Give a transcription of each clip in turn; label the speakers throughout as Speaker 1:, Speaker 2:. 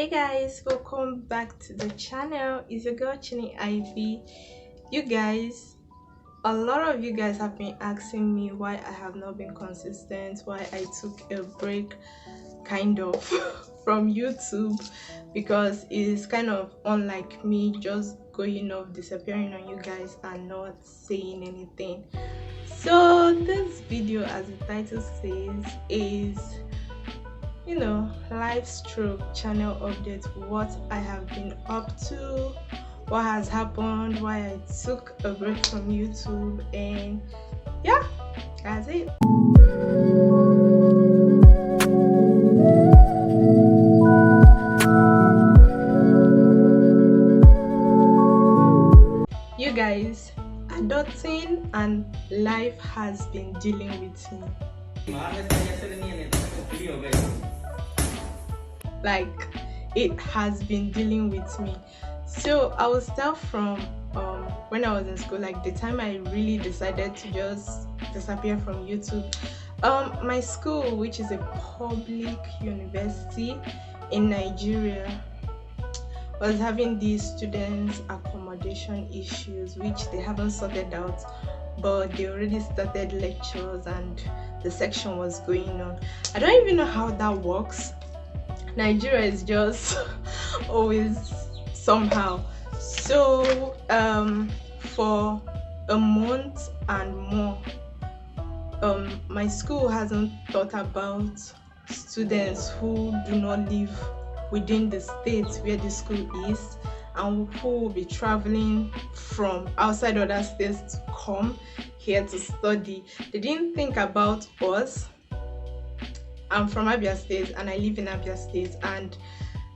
Speaker 1: Hey guys, welcome back to the channel. It's your girl Chinny Ivy. You guys, a lot of you guys have been asking me why I have not been consistent, why I took a break kind of from YouTube, because it's kind of unlike me just going off, disappearing on you guys and not saying anything. So this video, as the title says, is live stroke channel update, what I have been up to, what has happened, why I took a break from YouTube, and yeah, that's it. You guys, adulting and life has been dealing with me. Like, it has been dealing with me. So I will start from when I was in school, like the time I really decided to just disappear from YouTube. My school, which is a public university in Nigeria, was having these students accommodation issues which they haven't sorted out, but they already started lectures and the section was going on. I don't even know how that works. Nigeria is just always somehow. So for a month and more, my school hasn't thought about students who do not live within the state where the school is and who will be traveling from outside other states to come here to study. They didn't think about us. I'm from Abia State and I live in Abia State, and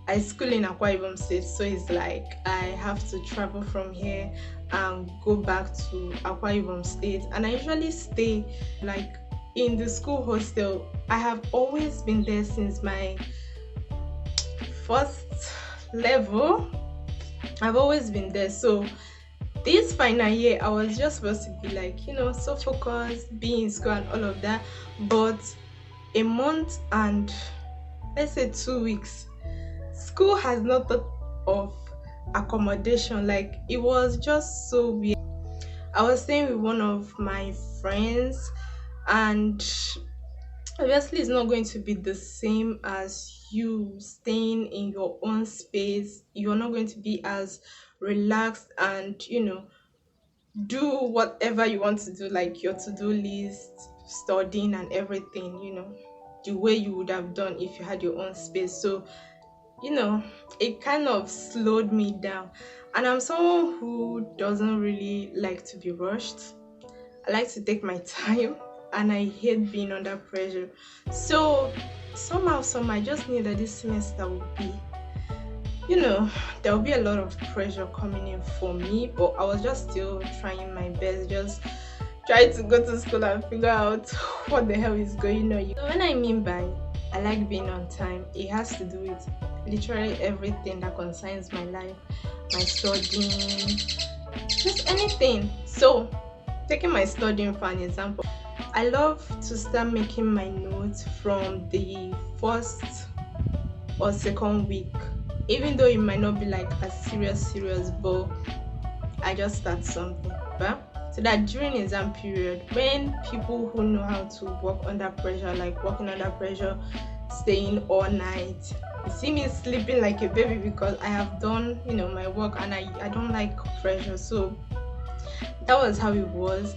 Speaker 1: I school in Akwa Ibom State, so it's like I have to travel from here and go back to Akwa Ibom State, and I usually stay like in the school hostel. I have always been there since my first level. I've always been there. So this final year I was just supposed to be like, so focused, be in school and all of that, but a month and let's say 2 weeks, school has not thought of accommodation. Like, it was just so weird. I was staying with one of my friends, and obviously it's not going to be the same as you staying in your own space. You're not going to be as relaxed and do whatever you want to do, like your to-do list, studying and everything, the way you would have done if you had your own space. So it kind of slowed me down, and I'm someone who doesn't really like to be rushed. I like to take my time and I hate being under pressure. So somehow I just knew that this semester would be, there will be a lot of pressure coming in for me, but I was just still trying my best, just try to go to school and figure out what the hell is going on. So when I mean by I like being on time, it has to do with literally everything that concerns my life, my studying, just anything. So taking my studying for an example, I love to start making my notes from the first or second week, even though it might not be like a serious, but I just start something, so that during exam period, when people who know how to work under pressure, like working under pressure, staying all night, you see me sleeping like a baby because I have done my work, and I don't like pressure. So that was how it was.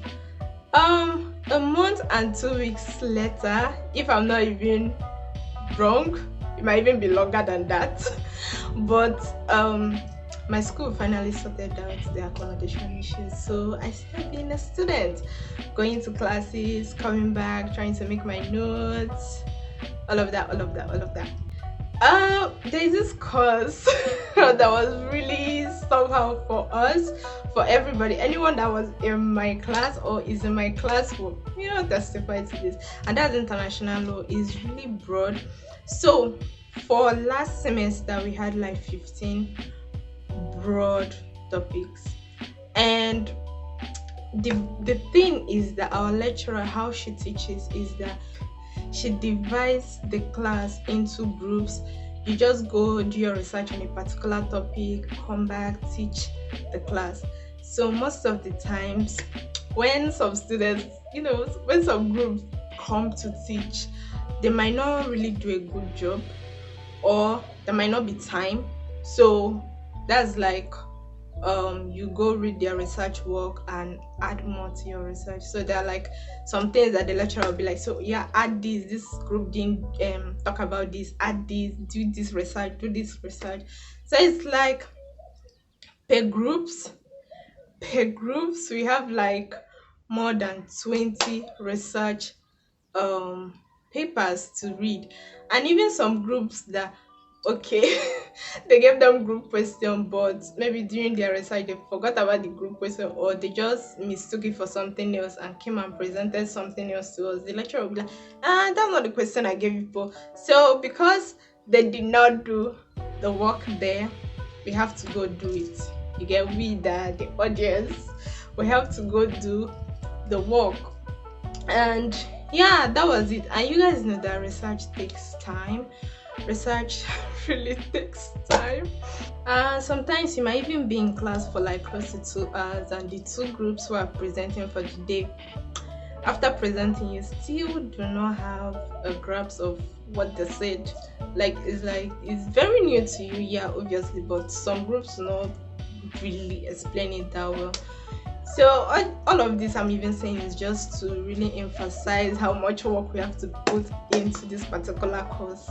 Speaker 1: A month and 2 weeks later, if I'm not even wrong, it might even be longer than that, but my school finally sorted out the accommodation issues. So I started being a student, going to classes, coming back, trying to make my notes, all of that. There's this course that was really somehow for us, for everybody. Anyone that was in my class or is in my class will testify to this, and that's international law. Is really broad. So for last semester we had like 15 broad topics, and the thing is that our lecturer, how she teaches is that she divides the class into groups. You just go do your research on a particular topic, come back, teach the class. So most of the times when some students, when some groups come to teach, they might not really do a good job, or there might not be time. So that's like, you go read their research work and add more to your research. So there are like some things that the lecturer will be like, so yeah, add this group didn't talk about this, add this, do this research, do this research. So it's like per groups we have like more than 20 research papers to read. And even some groups that, okay, they gave them group question, but maybe during their research they forgot about the group question, or they just mistook it for something else and came and presented something else to us. The lecturer will be like, that's not the question I gave you for. So because they did not do the work there, we have to go do it. You get, we, the audience, we have to go do the work. And yeah, that was it. And you guys know that research takes time. Research really takes time. Sometimes you might even be in class for like close to 2 hours, and the two groups who are presenting for the day, after presenting, you still do not have a grasp of what they said. Like it's very new to you, yeah, obviously, but some groups do not really explain it that well. So all of this I'm even saying is just to really emphasize how much work we have to put into this particular course.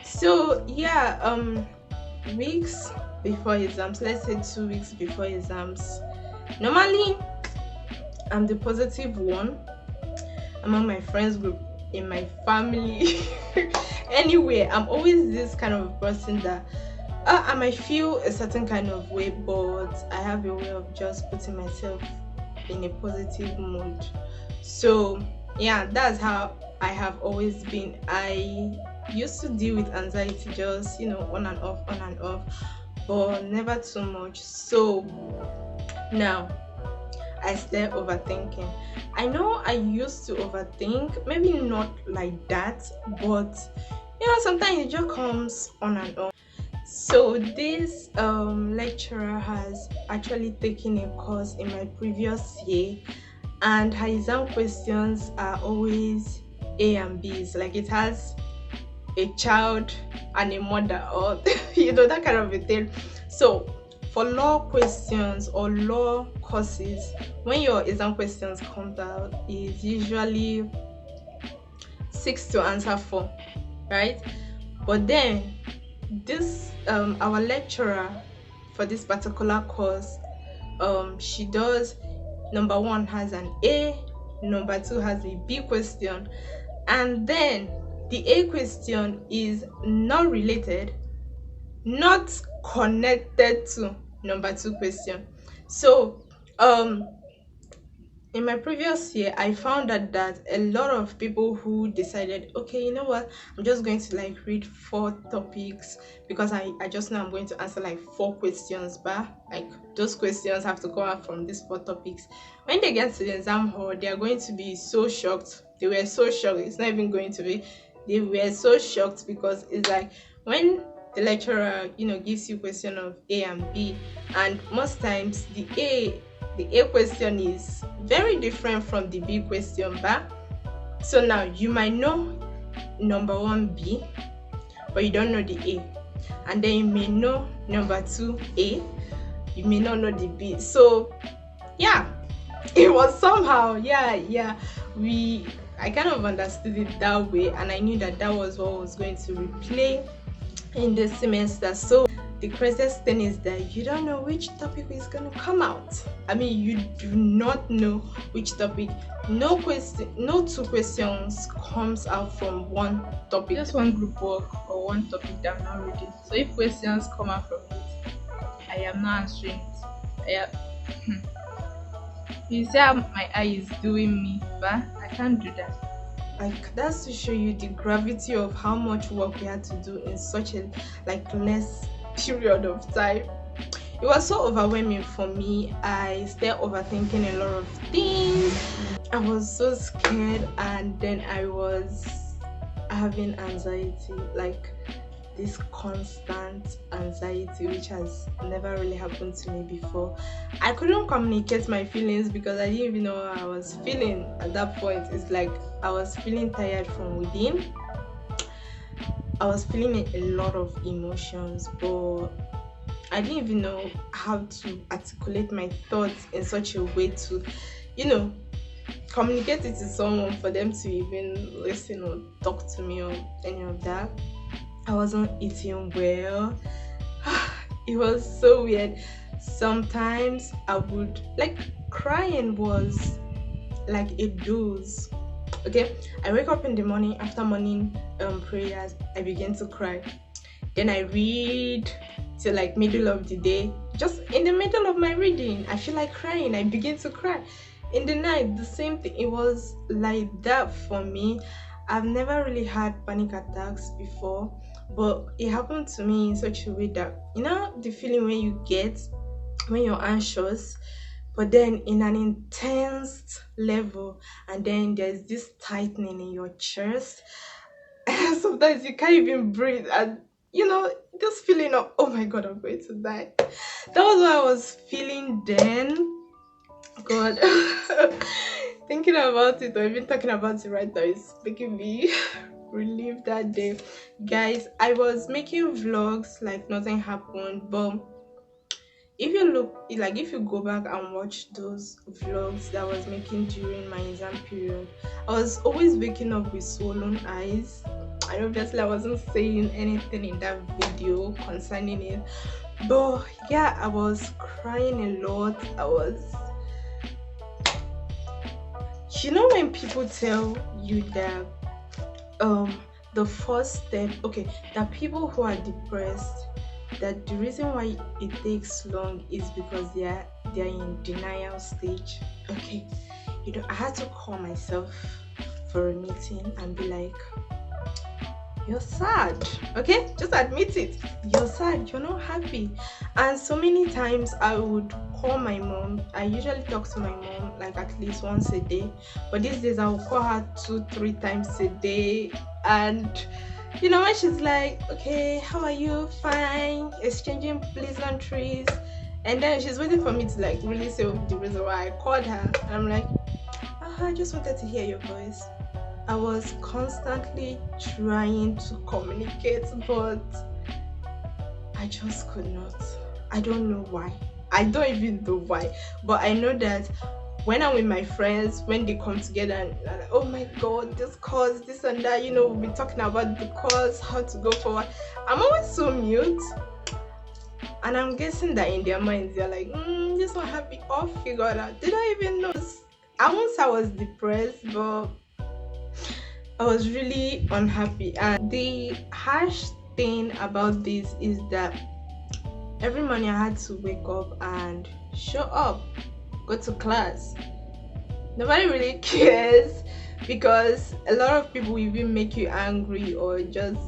Speaker 1: So yeah, weeks before exams, let's say 2 weeks before exams, normally I'm the positive one among my friends group, in my family, anyway. I'm always this kind of person that I might feel a certain kind of way, but I have a way of just putting myself in a positive mood. So yeah, that's how I have always been. I used to deal with anxiety, just on and off, but never too much. So now I start overthinking. I know I used to overthink, maybe not like that, but sometimes it just comes on and on. So this lecturer has actually taken a course in my previous year, and her exam questions are always A and B's. Like it has a child and a mother, or that kind of a thing. So for law questions or law courses, when your exam questions come out, is usually 6 to answer 4, right? But then this our lecturer for this particular course, she does, number 1 has an A, number 2 has a B question, and then the A question is not related, not connected to number 2 question. So in my previous year, I found out that a lot of people who decided, okay, you know what, I'm just going to like read 4 topics, because I just know I'm going to answer like 4 questions, but like those questions have to come out from these 4 topics. When they get to the exam hall, they are going to be so shocked. They were so shocked. It's not even going to be. They were so shocked, because it's like when the lecturer, gives you question of A and B, and most times the A question is very different from the B question, but so now you might know number 1 B, but you don't know the A, and then you may know number 2 A, you may not know the B. So yeah, it was somehow, I kind of understood it that way, and I knew that was what was going to replay in this semester. So the craziest thing is that you don't know which topic is going to come out. I mean, you do not know which topic. No 2 questions comes out from one topic. Just one group work or one topic that I'm not reading. So if questions come out from it, I am not answering it. You see how my eye is doing me, but I can't do that. Like, that's to show you the gravity of how much work we had to do in such a less period of time. It was so overwhelming for me. I started overthinking a lot of things. I was so scared, and then I having anxiety, like this constant anxiety, which has never really happened to me before. I couldn't communicate my feelings because I didn't even know how I was feeling at that point. It's like I was feeling tired from within. I was feeling a lot of emotions, but I didn't even know how to articulate my thoughts in such a way to, you know, communicate it to someone for them to even listen or talk to me or any of that. I wasn't eating well. It was so weird. Sometimes I would like crying was like a dose. Okay, I wake up in the morning after morning prayers. I begin to cry. Then I read till like middle of the day. Just in the middle of my reading, I feel like crying. I begin to cry. In the night, the same thing. It was like that for me. I've never really had panic attacks before, but it happened to me in such a way that, you know, the feeling when you get when you're anxious, but then in an intense level, and then there's this tightening in your chest. And sometimes you can't even breathe, and you know, this feeling of, oh my god, I'm going to die. That was what I was feeling then. God. Thinking about it or even talking about it right now is making me relive that day. Guys, I was making vlogs like nothing happened, but if you look, like if you go back and watch those vlogs that I was making during my exam period, I was always waking up with swollen eyes. And obviously I wasn't saying anything in that video concerning it, but yeah, I was crying a lot. I was, you know, when people tell you that the first step, okay, that people who are depressed, that the reason why it takes long is because they're in denial stage. Okay, you know, I had to call myself for a meeting and be like, you're sad. Okay, just admit it, you're sad, you're not happy. And so many times I would call my mom. I usually talk to my mom like at least once a day, but these days I will call her 2-3 times a day. And you know, when she's like, okay, how are you? Fine, exchanging pleasantries, and then she's waiting for me to like really say the reason why I called her, and I'm like, I just wanted to hear your voice. I was constantly trying to communicate, but I just could not. I don't know why. I don't even know why. But I know that when I'm with my friends, when they come together and like, oh my god, this course, this and that, you know, we'll be talking about the course, how to go forward. I'm always so mute. And I'm guessing that in their minds, they're like, this one have me all figured out. Did I even know? I won't say I was depressed, but I was really unhappy. And the harsh thing about this is that every morning I had to wake up and show up, go to class. Nobody really cares because a lot of people will even make you angry or just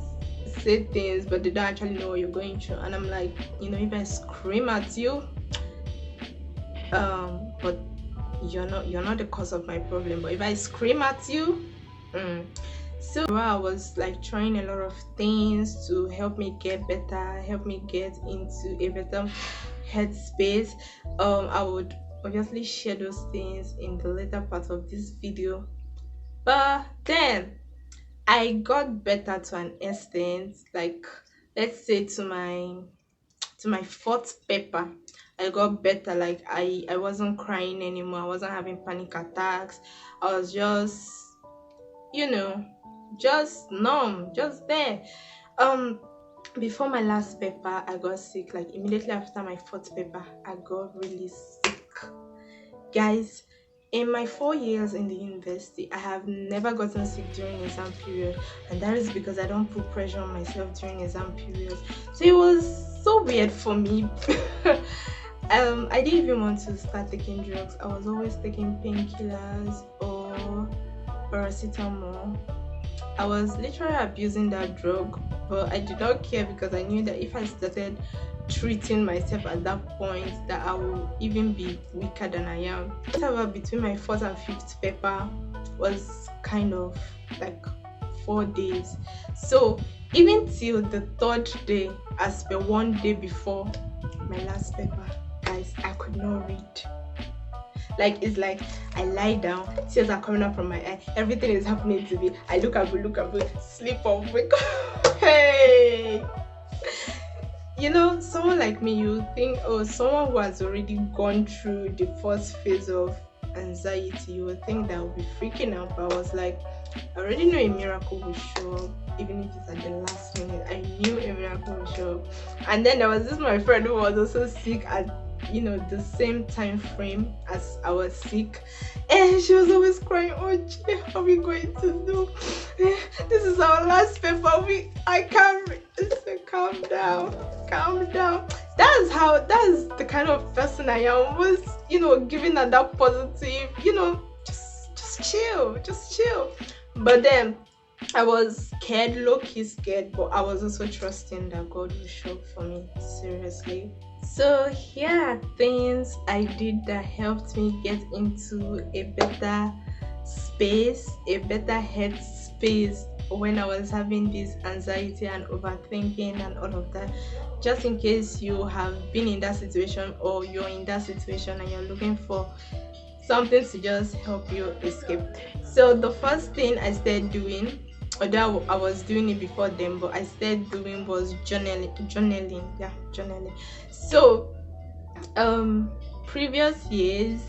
Speaker 1: say things, but they don't actually know what you're going through. And I'm like, you know, if I scream at you, but you're not the cause of my problem. But if I scream at you, so I was like trying a lot of things to help me get better, help me get into a better headspace. I would obviously share those things in the later part of this video, but then I got better to an extent. Like, let's say to my fourth paper, I got better. Like I wasn't crying anymore, I wasn't having panic attacks. I was just, you know, just numb, just there. Before my last paper I got sick. Like immediately after my fourth paper I got really sick. Guys, in my 4 years in the university, I have never gotten sick during exam period, and that is because I don't put pressure on myself during exam period. So it was so weird for me. I didn't even want to start taking drugs. I was always taking painkillers or paracetamol. I was literally abusing that drug, but I did not care because I knew that if I started treating myself at that point, that I will even be weaker than I am. However, between my fourth and fifth paper was kind of like 4 days. So even till the third day, as per one day before my last paper, guys, I could not read. Like, it's like I lie down, tears are coming out from my eye, everything is happening to me. I look up, sleep off, wake up. Hey, you know, someone like me, you think, oh, someone who has already gone through the first phase of anxiety, you would think that I would be freaking out. But I was like, I already know a miracle will show up, even if it's at the last minute. I knew a miracle will show up. And then there was this my friend who was also sick at, you know, the same time frame as I was sick, and she was always crying, oh Jay, how are we going to do? This is our last paper. I can't read. So calm down. That's the kind of person I am. Was, you know, giving her that positive, you know, just chill. But then I was scared, low-key scared, but I was also trusting that God will show up for me, seriously. So here are things I did that helped me get into a better space, a better head space when I was having this anxiety and overthinking and all of that. Just in case you have been in that situation, or you're in that situation and you're looking for something to just help you escape. So the first thing I started doing, although I was doing it before then, but I started doing was journaling. So previous years,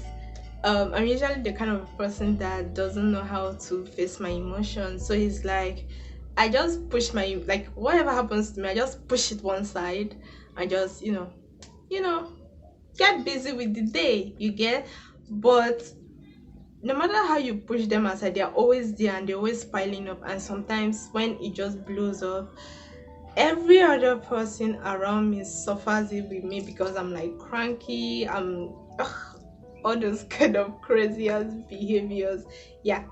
Speaker 1: I'm usually the kind of person that doesn't know how to face my emotions. So it's like I just push my, like, whatever happens to me, I just push it one side and just, you know, get busy with the day, you get. But no matter how you push them aside, they're always there and they're always piling up. And sometimes when it just blows up, every other person around me suffers it with me, because I'm like cranky, all those kind of crazy ass behaviors. Yeah,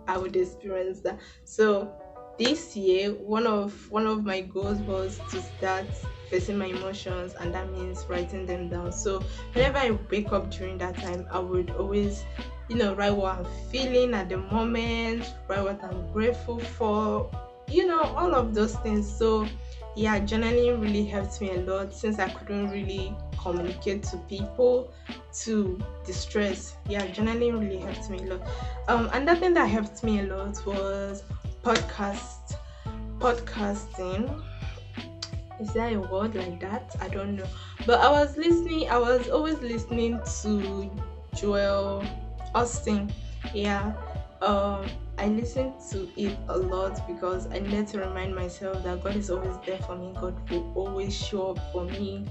Speaker 1: I would experience that. So this year, one of my goals was to start facing my emotions, and that means writing them down. So whenever I wake up during that time, I would always, you know, write what I'm feeling at the moment, write what I'm grateful for, you know, all of those things. So yeah, journaling really helped me a lot, since I couldn't really communicate to people to distress. Yeah, journaling really helped me a lot. Another thing that helped me a lot was podcasting. Is there a word like that? I don't know. But I was always listening to Joel Austin. Yeah. I listen to it a lot because I need to remind myself that God is always there for me. God will always show up for me.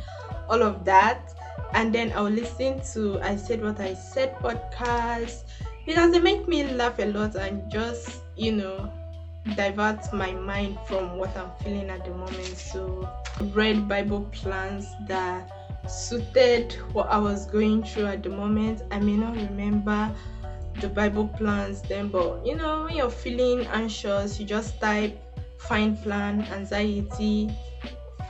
Speaker 1: All of that. And then I'll listen to I Said What I Said podcast, because they make me laugh a lot and just, you know, divert my mind from what I'm feeling at the moment. So I read Bible plans that suited what I was going through at the moment. I may not remember the Bible plans then, but you know, when you're feeling anxious, you just type find plan anxiety,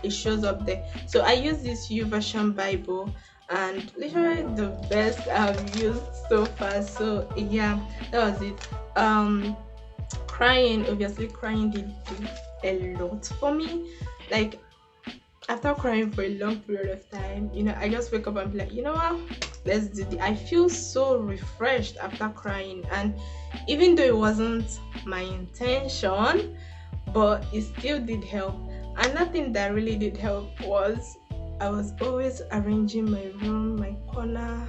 Speaker 1: it shows up there. So I use this YouVersion Bible, and literally the best I've used so far. So yeah, that was it. Crying did a lot for me. Like, after crying for a long period of time, you know, I just wake up and be like, you know what, let's do it. I feel so refreshed after crying. And even though it wasn't my intention, but it still did help. And nothing that really did help was I was always arranging my room, my corner.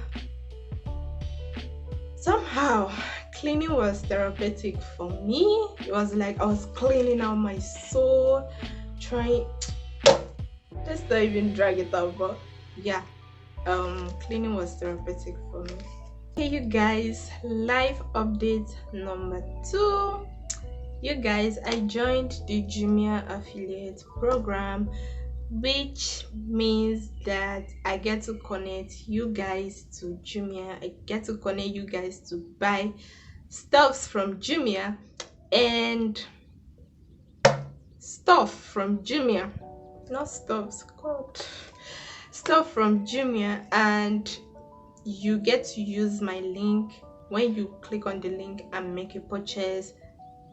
Speaker 1: Somehow cleaning was therapeutic for me. It was like I was cleaning out my soul, trying, let's not even drag it out, but yeah, cleaning was therapeutic for me. Okay, you guys, life update number 2. You guys, I joined the Jumia affiliate program, which means that I get to connect you guys to Jumia. I get to connect you guys to buy stuffs from Jumia and stuff from Jumia, not stuffs, God, stuff from Jumia, and you get to use my link. When you click on the link and make a purchase,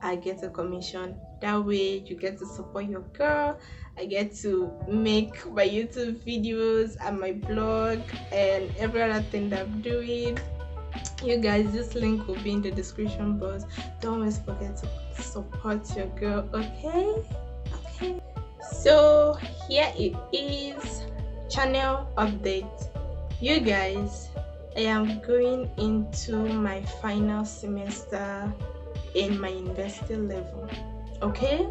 Speaker 1: I get a commission. That way you get to support your girl. I get to make my YouTube videos and my blog and every other thing that I'm doing. You guys, this link will be in the description box. Don't always forget to support your girl, okay? So here it is, channel update. You guys, I am going into my final semester in my university level, okay?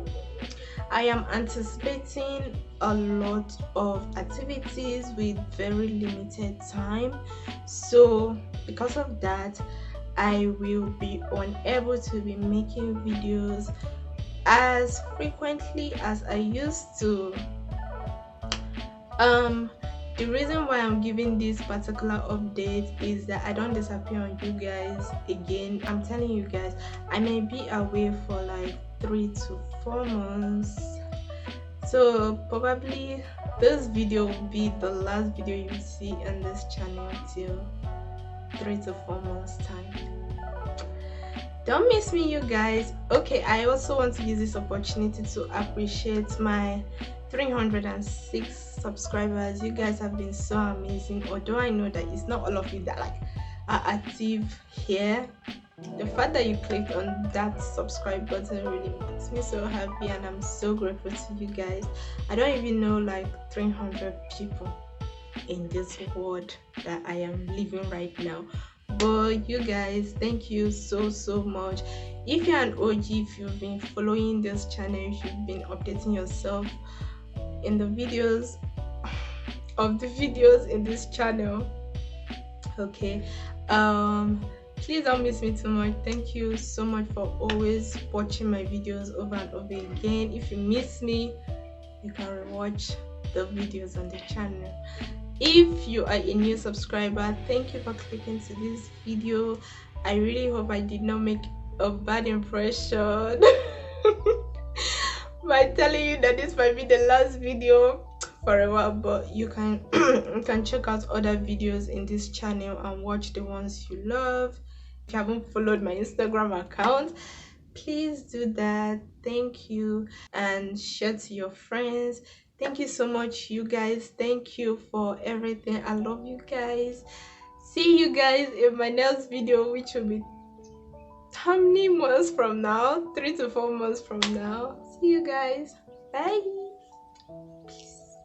Speaker 1: I am anticipating a lot of activities with very limited time, so because of that I will be unable to be making videos as frequently as I used to. The reason why I'm giving this particular update is that I don't disappear on you guys again. I'm telling you guys, I may be away for like 3 to 4 months, so probably this video will be the last video you see on this channel till 3 to 4 months time. Don't miss me, you guys. Okay, I also want to use this opportunity to appreciate my 306 subscribers. You guys have been so amazing, although I know that it's not all of you that are active here. The fact that you clicked on that subscribe button really makes me so happy, and I'm so grateful to you guys. I don't even know like 300 people in this world that I am living right now, but you guys, thank you so much. If you're an OG, if you've been following this channel, if you've been updating yourself in the videos in this channel, okay, please don't miss me too much. Thank you so much for always watching my videos over and over again. If you miss me, you can rewatch the videos on the channel. If you are a new subscriber, thank you for clicking to this video. I really hope I did not make a bad impression by telling you that this might be the last video for a while, but you can you can check out other videos in this channel and watch the ones you love. If you haven't followed my Instagram account, please do that. Thank you, and share to your friends. Thank you so much, you guys. Thank you for everything. I love you guys. See you guys in my next video, which will be how many months from now? 3 to 4 months from now. See you guys. Bye. Peace.